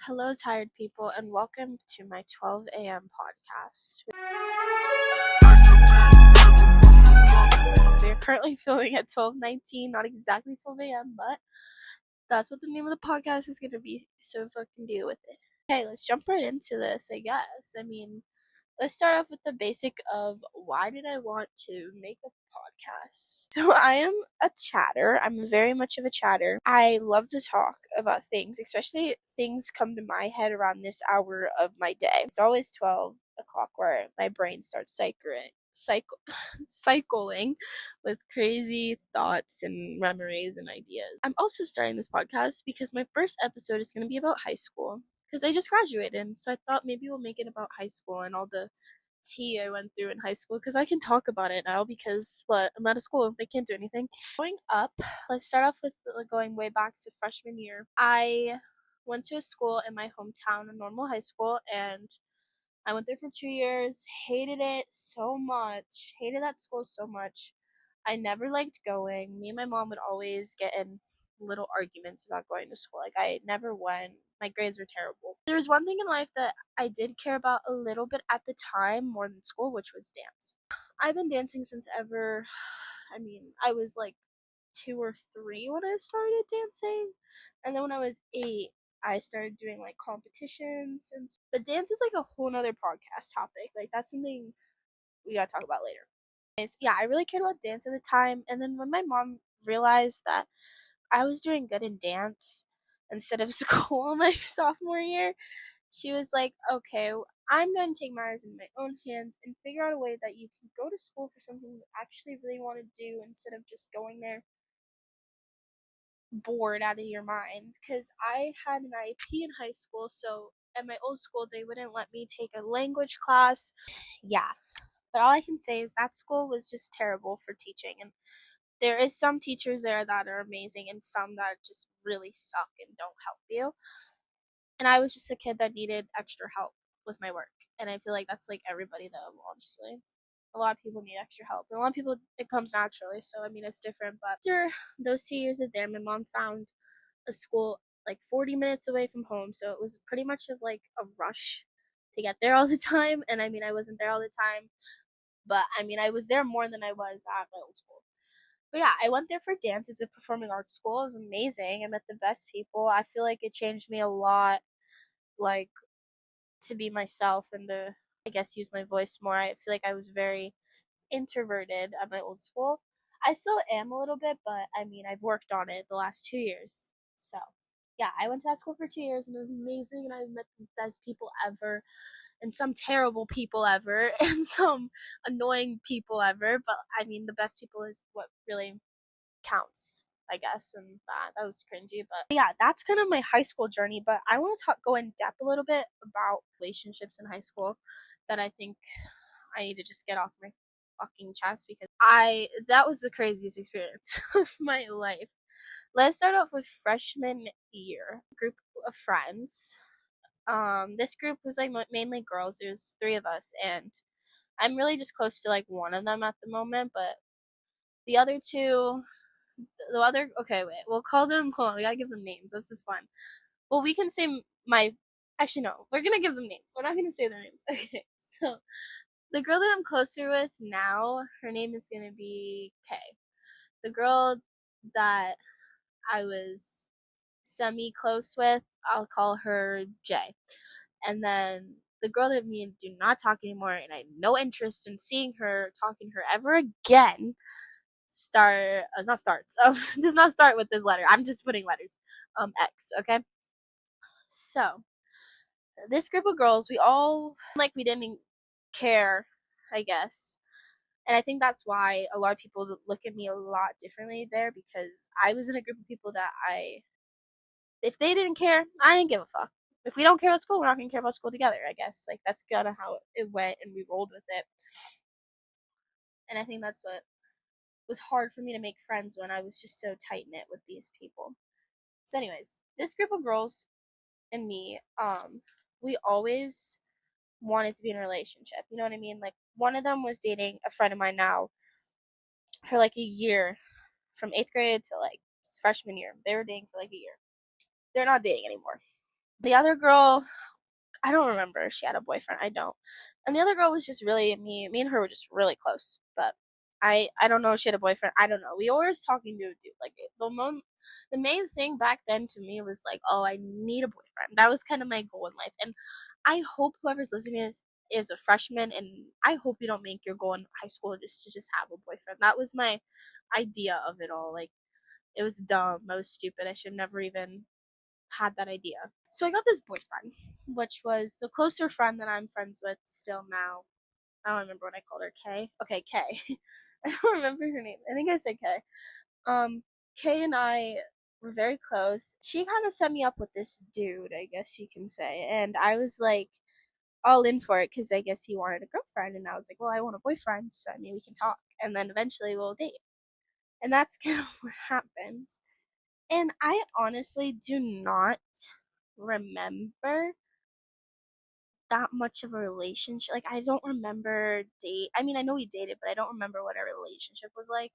Hello, tired people, and welcome to my 12 a.m. podcast. We are currently filming at 12:19, not exactly 12 a.m., but that's what the name of the podcast is going to be, so fucking deal with it. Okay, let's jump right into this, I guess. Let's start off with the basic of why did I want to make a podcast? So I am a chatter. I'm very much of a chatter. I love to talk about things, especially things come to my head around this hour of my day. It's always 12 o'clock where my brain starts cycling with crazy thoughts and memories and ideas. I'm also starting this podcast because my first episode is going to be about high school because I just graduated. So I thought maybe we'll make it about high school and all the tea I went through in high school because I can talk about it now because I'm out of school. They can't do anything. Growing up, let's start off with going way back to freshman year. I went to a school in my hometown, a normal high school, and I went there for 2 years. Hated it so much. Hated that school so much. I never liked going. Me and my mom would always get in little arguments about going to school. Like, I never went. My grades were terrible. There was one thing in life that I did care about a little bit at the time more than school, which was dance. I've been dancing since ever. I was like 2 or 3 when I started dancing. And then when I was 8, I started doing like competitions. But dance is like a whole nother podcast topic. Like, that's something we gotta talk about later. Yeah, I really cared about dance at the time. And then when my mom realized that I was doing good in dance instead of school my sophomore year, she was like, okay, I'm going to take matters in my own hands and figure out a way that you can go to school for something you actually really want to do instead of just going there bored out of your mind. Because I had an IEP in high school, so at my old school, they wouldn't let me take a language class. Yeah, but all I can say is that school was just terrible for teaching. And there is some teachers there that are amazing and some that just really suck and don't help you. And I was just a kid that needed extra help with my work. And I feel like that's like everybody though, honestly. A lot of people need extra help. And a lot of people it comes naturally, so it's different. But after those 2 years of there, my mom found a school like 40 minutes away from home. So it was pretty much of like a rush to get there all the time. And I wasn't there all the time. But I was there more than I was at my old school. But yeah, I went there for dance. It's a performing arts school. It was amazing. I met the best people. I feel like it changed me a lot, like, to be myself and to, I guess, use my voice more. I feel like I was very introverted at my old school. I still am a little bit, but I've worked on it the last 2 years. So, yeah, I went to that school for 2 years and it was amazing. And I met the best people ever and some terrible people ever and some annoying people ever. But the best people is what really counts, I guess. And that was cringy. But yeah, that's kind of my high school journey. But I want to go in depth a little bit about relationships in high school that I think I need to just get off my fucking chest because that was the craziest experience of my life. Let's start off with freshman year. Group of friends. This group was like mainly girls. There's 3 of us, and I'm really just close to like one of them at the moment. But the other two, okay, wait, we'll call them. Hold on, we gotta give them names. That's just fun. Well, we can say my. Actually, no, we're gonna give them names. We're not gonna say their names. Okay, so the girl that I'm closer with now, her name is gonna be Kay. The girl that I was semi-close with, I'll call her Jay. And then the girl that me and do not talk anymore, and I have no interest in seeing her, talking to her ever again, does not start with this letter. I'm just putting letters. X, okay? So, this group of girls, we all, like, we didn't care, I guess. And I think that's why a lot of people look at me a lot differently there because I was in a group of people that if they didn't care, I didn't give a fuck. If we don't care about school, we're not going to care about school together, I guess. Like, that's kind of how it went, and we rolled with it. And I think that's what was hard for me to make friends when I was just so tight-knit with these people. So anyways, this group of girls and me, we always wanted to be in a relationship. You know what I mean? Like, one of them was dating a friend of mine now for like a year, from 8th grade to like freshman year. They were dating for like a year. They're not dating anymore. The other girl, I don't remember if she had a boyfriend. I don't. And the other girl was just really me and her were just really close. But I don't know if she had a boyfriend. I don't know. We were always talking to a dude. Like the main thing back then to me was like, oh, I need a boyfriend. That was kind of my goal in life. And I hope whoever's listening is a freshman, and I hope you don't make your goal in high school just to just have a boyfriend. That was my idea of it all. Like it was dumb. I was stupid. I should never even had that idea. So I got this boyfriend, which was the closer friend that I'm friends with still now. I don't remember what I called her. K. Okay, K. I don't remember her name. I think I said K. Um, Kay and I were very close. She kind of set me up with this dude, I guess you can say, and I was like all in for it because I guess he wanted a girlfriend, and I was like, well, I want a boyfriend, so I mean we can talk, and then eventually we'll date, and that's kind of what happened. And I honestly do not remember that much of a relationship. Like I don't remember date. I mean, I know we dated, but I don't remember what our relationship was like.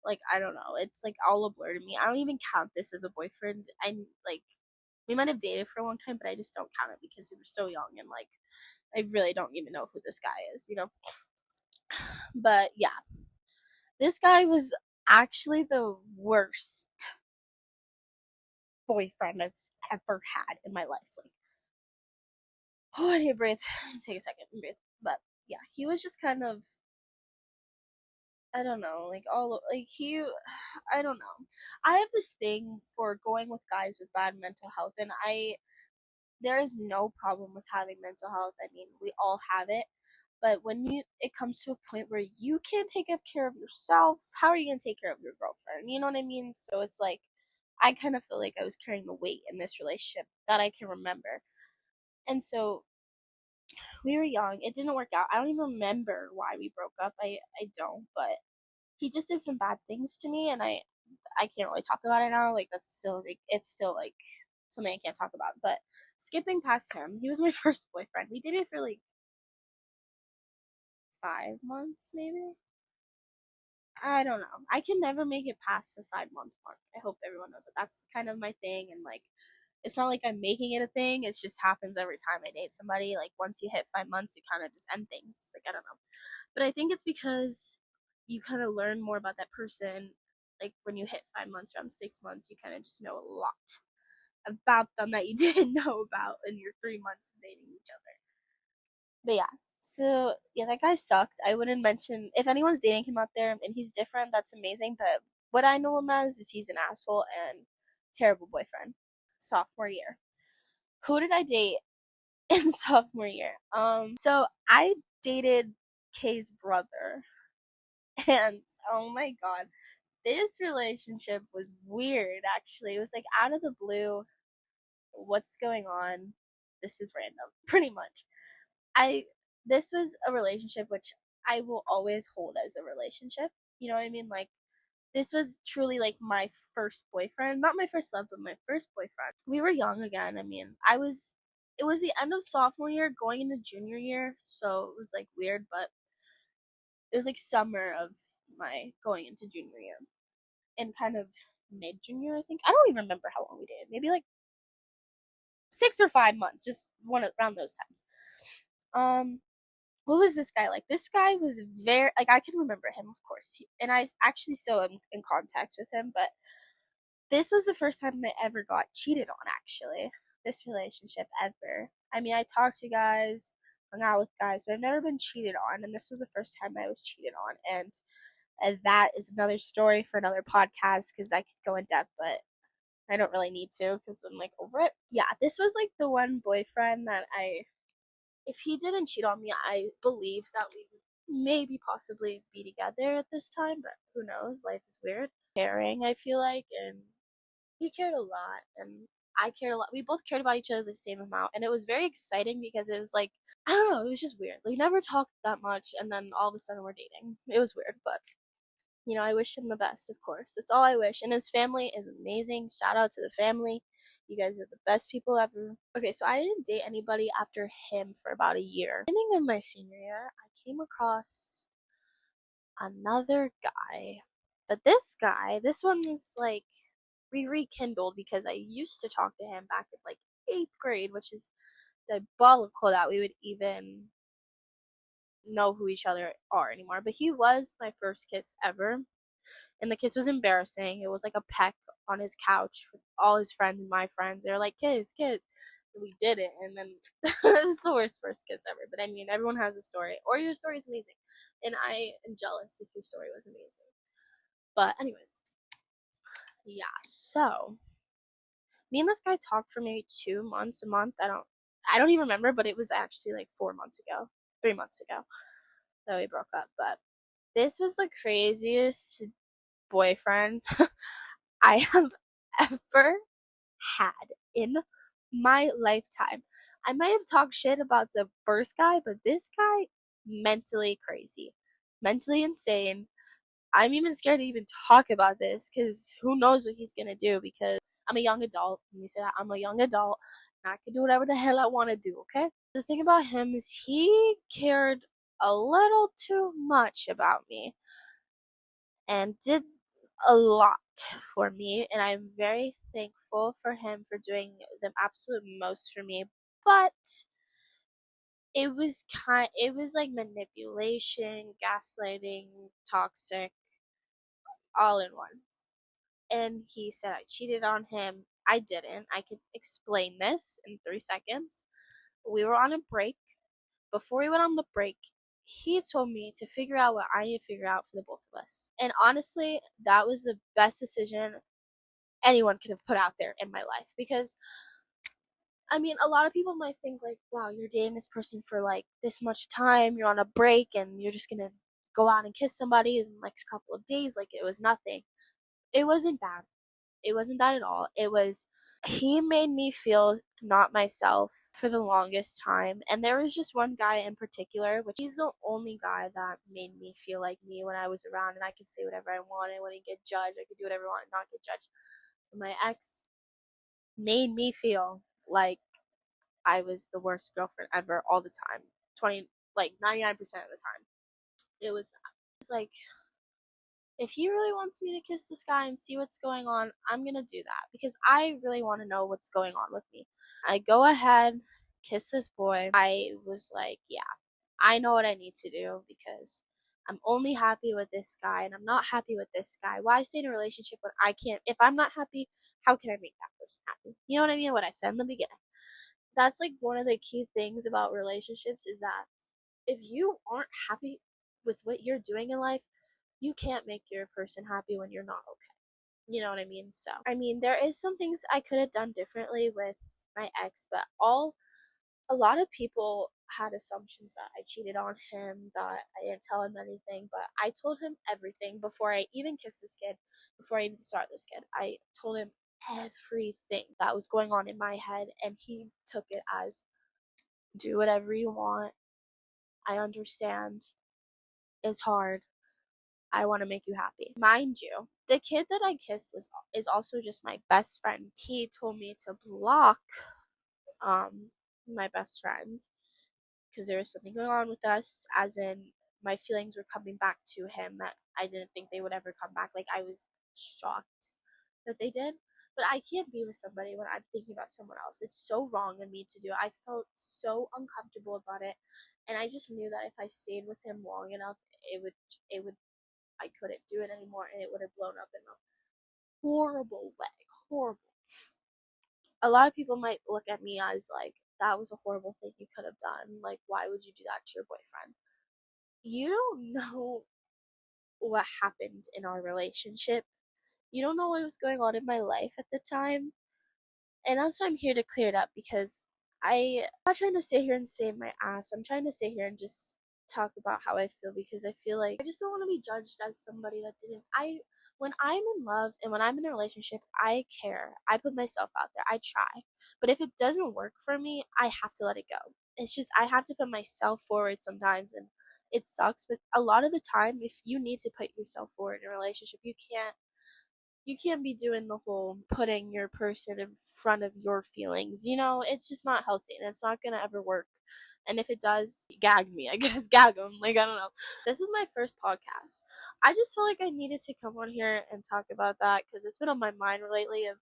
Like I don't know. It's like all a blur to me. I don't even count this as a boyfriend. I like we might have dated for a long time, but I just don't count it because we were so young and like I really don't even know who this guy is, you know. But yeah, this guy was actually the worst boyfriend I've ever had in my life. Like, oh, I need to breathe. Take a second and breathe. But yeah, he was just kind of I don't know, like all like he I don't know. I have this thing for going with guys with bad mental health, and I there is no problem with having mental health. I mean, we all have it. But when it comes to a point where you can't take care of yourself, how are you gonna take care of your girlfriend? You know what I mean? So it's like I kind of feel like I was carrying the weight in this relationship that I can remember. And so we were young. It didn't work out. I don't even remember why we broke up. I don't, but he just did some bad things to me, and I can't really talk about it now. Like that's still like it's still like something I can't talk about. But skipping past him, he was my first boyfriend. We did it for like 5 months, maybe. I don't know. I can never make it past the 5 month mark. I hope everyone knows that. That's kind of my thing, and like, it's not like I'm making it a thing. It just happens every time I date somebody. Like once you hit 5 months, you kind of just end things. It's like I don't know, but I think it's because you kind of learn more about that person. Like when you hit 5 months, around 6 months, you kind of just know a lot about them that you didn't know about in your 3 months of dating each other. But yeah, so yeah, that guy sucked. I wouldn't mention if anyone's dating him out there and he's different, that's amazing. But what I know him as is he's an asshole and terrible boyfriend. Sophomore year. Who did I date in sophomore year? So I dated Kay's brother, and oh my god, this relationship was weird. Actually, it was like out of the blue. What's going on? This is random, pretty much. I this was a relationship which I will always hold as a relationship. You know what I mean? Like this was truly like my first boyfriend, not my first love, but my first boyfriend. We were young again. I mean, I was it was the end of sophomore year going into junior year, so it was like weird, but it was like summer of my going into junior year and kind of mid junior, I think. I don't even remember how long we did. Maybe like 6 or 5 months, just one around those times. Um, what was this guy like? This guy was very like I can remember him, of course, and I actually still am in contact with him. But this was the first time I ever got cheated on. Actually, this relationship ever. I mean, I talked to guys, hung out with guys, but I've never been cheated on, and this was the first time I was cheated on. And that is another story for another podcast because I could go in depth, but I don't really need to because I'm like over it. Yeah, this was like the one boyfriend that if he didn't cheat on me, I believe that we maybe possibly be together at this time, but who knows? Life is weird. Caring, I feel like, and he cared a lot, and I cared a lot. We both cared about each other the same amount, and it was very exciting because it was like, I don't know, it was just weird. Like, we never talked that much, and then all of a sudden we're dating. It was weird, but I wish him the best, of course. That's all I wish. And his family is amazing. Shout out to the family. You guys are the best people ever. Okay, so I didn't date anybody after him for about a year. Beginning of my senior year, I came across another guy. But this guy, this one is like we rekindled because I used to talk to him back in like 8th grade, which is diabolical that we would even know who each other are anymore. But he was my first kiss ever. And the kiss was embarrassing. It was like a peck on his couch with all his friends and my friends. They were like, kids, kids. And we did it. And then it was the worst first kiss ever. But I mean, everyone has a story. Or your story is amazing. And I am jealous if your story was amazing. But anyways, yeah. So me and this guy talked for maybe 2 months, a month. I don't even remember, but it was actually like 4 months ago, 3 months ago that we broke up. But this was the craziest boyfriend I have ever had in my lifetime. I might have talked shit about the first guy, but this guy, mentally crazy, mentally insane. I'm even scared to even talk about this because who knows what he's gonna do because I'm a young adult. Let me say that I'm a young adult and I can do whatever the hell I want to do, okay? The thing about him is he cared a little too much about me and did a lot for me, and I'm very thankful for him for doing the absolute most for me. But it was like manipulation, gaslighting, toxic, all in one. And he said I cheated on him. I didn't. I could explain this in 3 seconds. We were on a break. Before we went on the break, he told me to figure out what I need to figure out for the both of us. And honestly, that was the best decision anyone could have put out there in my life because I mean, a lot of people might think like, wow, you're dating this person for like this much time, you're on a break and you're just going to go out and kiss somebody in the next couple of days like it was nothing. It wasn't that. It wasn't that at all. It was he made me feel not myself for the longest time. And there was just one guy in particular, which he's the only guy that made me feel like me when I was around and I could say whatever I wanted. I wouldn't get judged. I could do whatever I wanted, not get judged. My ex made me feel like I was the worst girlfriend ever all the time. 20 like 99% of the time. It was that. It's like if he really wants me to kiss this guy and see what's going on, I'm going to do that because I really want to know what's going on with me. I go ahead, kiss this boy. I was like, yeah, I know what I need to do because I'm only happy with this guy and I'm not happy with this guy. Why stay in a relationship when I can't? If I'm not happy, how can I make that person happy? You know what I mean? What I said in the beginning. That's like one of the key things about relationships is that if you aren't happy with what you're doing in life, you can't make your person happy when you're not okay. You know what I mean? So, I mean, there is some things I could have done differently with my ex, but a lot of people had assumptions that I cheated on him, that I didn't tell him anything, but I told him everything before I even kissed this kid, before I even started this kid. I told him everything that was going on in my head, and he took it as do whatever you want. I understand. It's hard. I want to make you happy. Mind you, the kid that I kissed is also just my best friend. He told me to block um my best friend because there was something going on with us, as in my feelings were coming back to him that I didn't think they would ever come back. Like I was shocked that they did. But I can't be with somebody when I'm thinking about someone else. It's so wrong of me to do. I felt so uncomfortable about it, and I just knew that if I stayed with him long enough, it would I couldn't do it anymore, and it would have blown up in a horrible way. Horrible. A lot of people might look at me as like that was a horrible thing you could have done. Like, why would you do that to your boyfriend? You don't know what happened in our relationship. You don't know what was going on in my life at the time. And that's why I'm here to clear it up because I'm not trying to sit here and save my ass. I'm trying to sit here and just talk about how I feel because I feel like I just don't want to be judged as somebody that didn't. When I'm in love and when I'm in a relationship, I care. I put myself out there. I try. But if it doesn't work for me, I have to let it go. It's just I have to put myself forward sometimes, and it sucks, but a lot of the time if you need to put yourself forward in a relationship, you can't you can't be doing the whole putting your person in front of your feelings. It's just not healthy and it's not gonna ever work. And if it does, gag me, I guess. Gag them. Like, I don't know. This was my first podcast. I just feel like I needed to come on here and talk about that because it's been on my mind lately of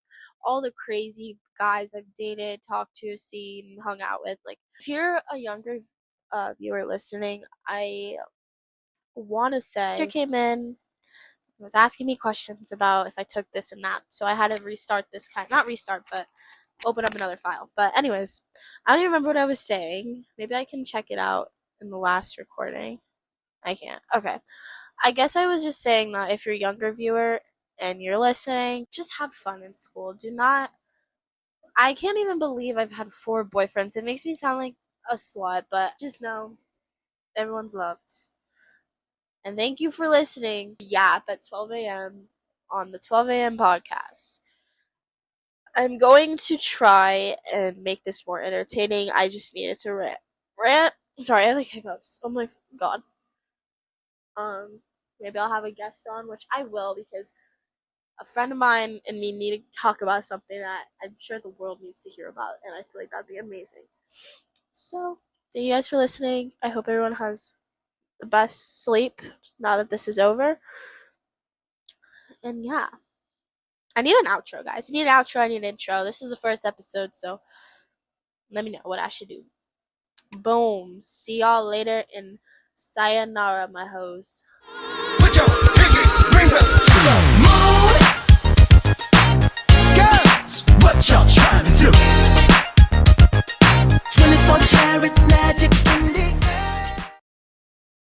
all the crazy guys I've dated, talked to, seen, hung out with. Like, if you're a younger viewer listening, I want to say, teacher came in, was asking me questions about if I took this and that. So I had to restart this not restart, but open up another file. But anyways, I don't even remember what I was saying. Maybe I can check it out in the last recording. I can't. Okay. I guess I was just saying that if you're a younger viewer and you're listening, just have fun in school. Do not. I can't even believe I've had 4 boyfriends. It makes me sound like a slut, but just know everyone's loved. And thank you for listening. Yap at 12 a.m. on the 12 a.m. podcast. I'm going to try and make this more entertaining. I just needed to rant. Sorry, I have like hiccups. Oh my god. Maybe I'll have a guest on, which I will because a friend of mine and me need to talk about something that I'm sure the world needs to hear about, and I feel like that'd be amazing. So, thank you guys for listening. I hope everyone has the best sleep now that this is over. And yeah. I need an outro, guys. I need an outro. I need an intro. This is the first episode, so let me know what I should do. Boom. See y'all later in sayonara, my hoes. Put your pinky rings up.